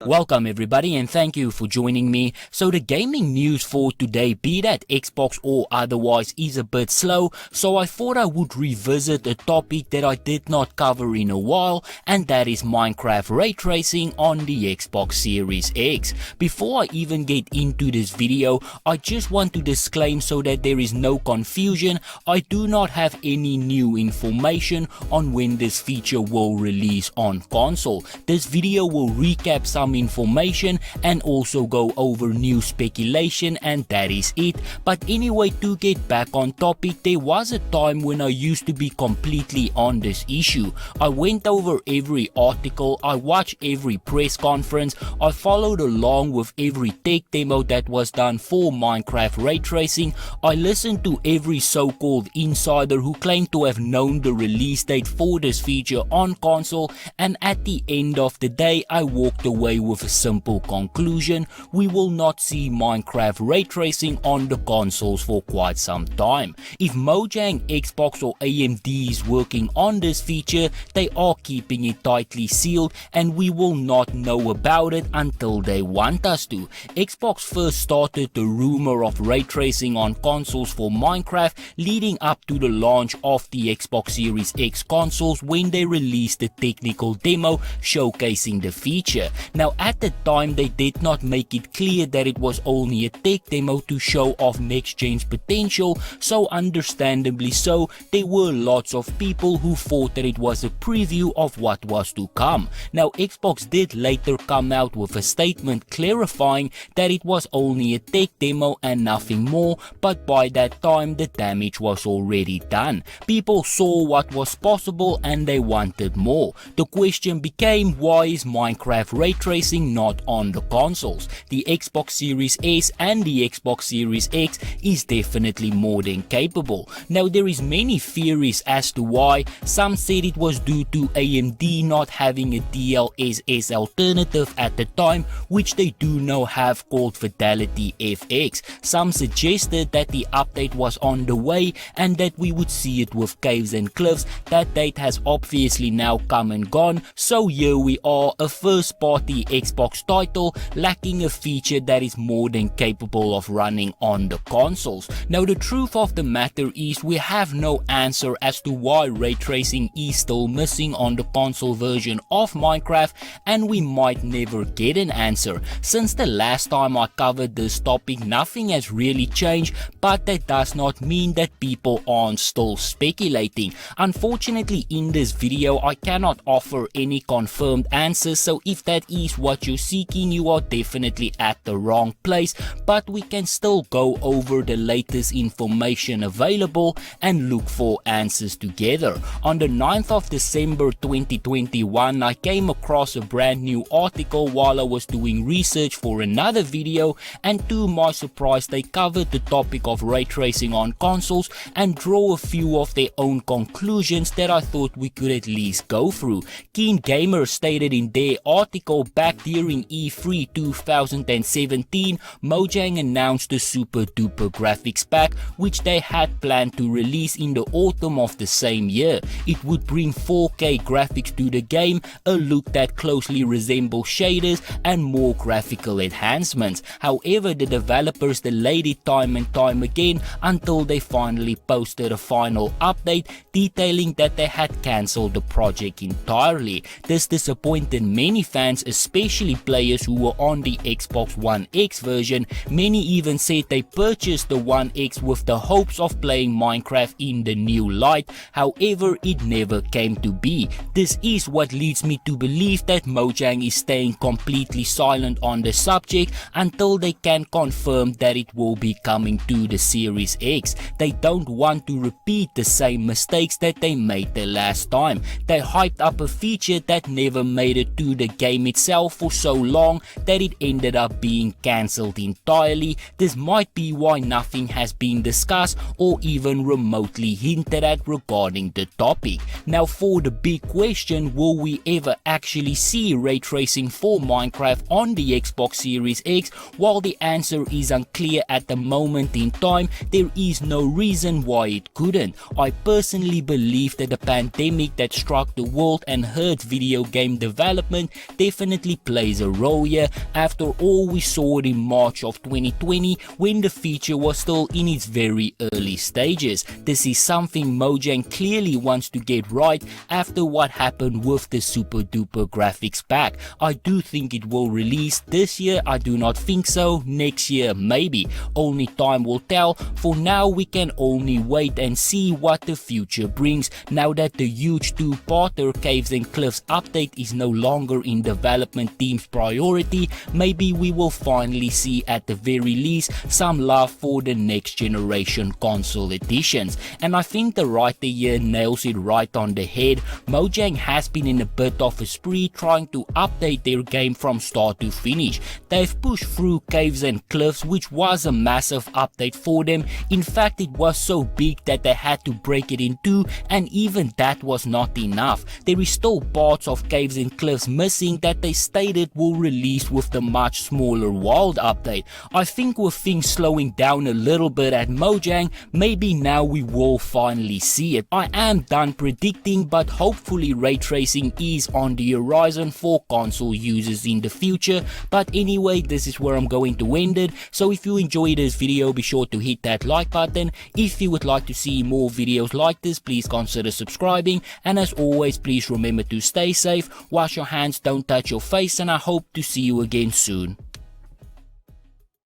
Welcome everybody and thank you for joining me. So the gaming news for today, be that Xbox or otherwise, is a bit slow, so I thought I would revisit a topic that I did not cover in a while, and that is Minecraft ray tracing on the Xbox Series X. Before I even get into this video, I just want to disclaim so that there is no confusion, I do not have any new information on when this feature will release on console. This video will recap some information and also go over new speculation, and that is it. But anyway, to get back on topic, there was a time when I used to be completely on this issue. I went over every article, I watched every press conference, I followed along with every tech demo that was done for Minecraft ray tracing, I listened to every so-called insider who claimed to have known the release date for this feature on console, and at the end of the day I walked away with a simple conclusion: we will not see Minecraft ray tracing on the consoles for quite some time. If Mojang, Xbox or AMD is working on this feature, they are keeping it tightly sealed and we will not know about it until they want us to. Xbox first started the rumor of ray tracing on consoles for Minecraft leading up to the launch of the Xbox Series X consoles when they released the technical demo showcasing the feature. Now at the time they did not make it clear that it was only a tech demo to show off next gen's potential, so understandably so, there were lots of people who thought that it was a preview of what was to come. Now Xbox did later come out with a statement clarifying that it was only a tech demo and nothing more, but by that time the damage was already done. People saw what was possible and they wanted more. The question became, why is Minecraft ray tracing not on the consoles? The Xbox Series S and the Xbox Series X is definitely more than capable. Now there is many theories as to why. Some said it was due to AMD not having a DLSS alternative at the time, which they do now have, called Fidelity FX. Some suggested that the update was on the way and that we would see it with Caves and Cliffs. That date has obviously now come and gone, so here we are, a first party Xbox title lacking a feature that is more than capable of running on the consoles. Now the truth of the matter is we have no answer as to why ray tracing is still missing on the console version of Minecraft, and we might never get an answer. Since the last time I covered this topic, nothing has really changed, but that does not mean that people aren't still speculating. Unfortunately, in this video I cannot offer any confirmed answers, so if that is what you're seeking, you are definitely at the wrong place, but we can still go over the latest information available and look for answers together. On the 9th of December 2021, I came across a brand new article while I was doing research for another video, and to my surprise they covered the topic of ray tracing on consoles and draw a few of their own conclusions that I thought we could at least go through. Keen Gamer stated in their article, back during E3 2017, Mojang announced the super duper graphics pack which they had planned to release in the autumn of the same year. It would bring 4K graphics to the game, a look that closely resembles shaders and more graphical enhancements. However, the developers delayed it time and time again until they finally posted a final update detailing that they had cancelled the project entirely. This disappointed many fans, especially players who were on the Xbox One X version. Many even said they purchased the One X with the hopes of playing Minecraft in the new light. However, it never came to be. This is what leads me to believe that Mojang is staying completely silent on the subject until they can confirm that it will be coming to the Series X. They don't want to repeat the same mistakes that they made the last time. They hyped up a feature that never made it to the game itself for so long that it ended up being cancelled entirely. This might be why nothing has been discussed or even remotely hinted at regarding the topic. Now for the big question, will we ever actually see ray tracing for Minecraft on the Xbox Series X? While the answer is unclear at the moment in time, there is no reason why it couldn't. I personally believe that the pandemic that struck the world and hurt video game development definitely really plays a role here. After all, we saw it in March of 2020 when the feature was still in its very early stages. This is something Mojang clearly wants to get right after what happened with the super duper graphics pack. I do think it will release this year. I do not think so. Next year maybe. Only time will tell. For now we can only wait and see what the future brings. Now that the huge two-parter Caves and Cliffs update is no longer in development team's priority, maybe we will finally see at the very least some love for the next generation console editions. And I think the writer here nails it right on the head. Mojang has been in a bit of a spree trying to update their game from start to finish. They've pushed through Caves and Cliffs, which was a massive update for them. In fact, it was so big that they had to break it in two, and even that was not enough. There is still parts of Caves and Cliffs missing that they stated will release with the much smaller Wild update. I think with things slowing down a little bit at Mojang, maybe now we will finally see it. I am done predicting, but hopefully ray tracing is on the horizon for console users in the future. But anyway, this is where I'm going to end it. So if you enjoyed this video, be sure to hit that like button. If you would like to see more videos like this, please consider subscribing. And as always, please remember to stay safe, wash your hands, don't touch your face, and I hope to see you again soon.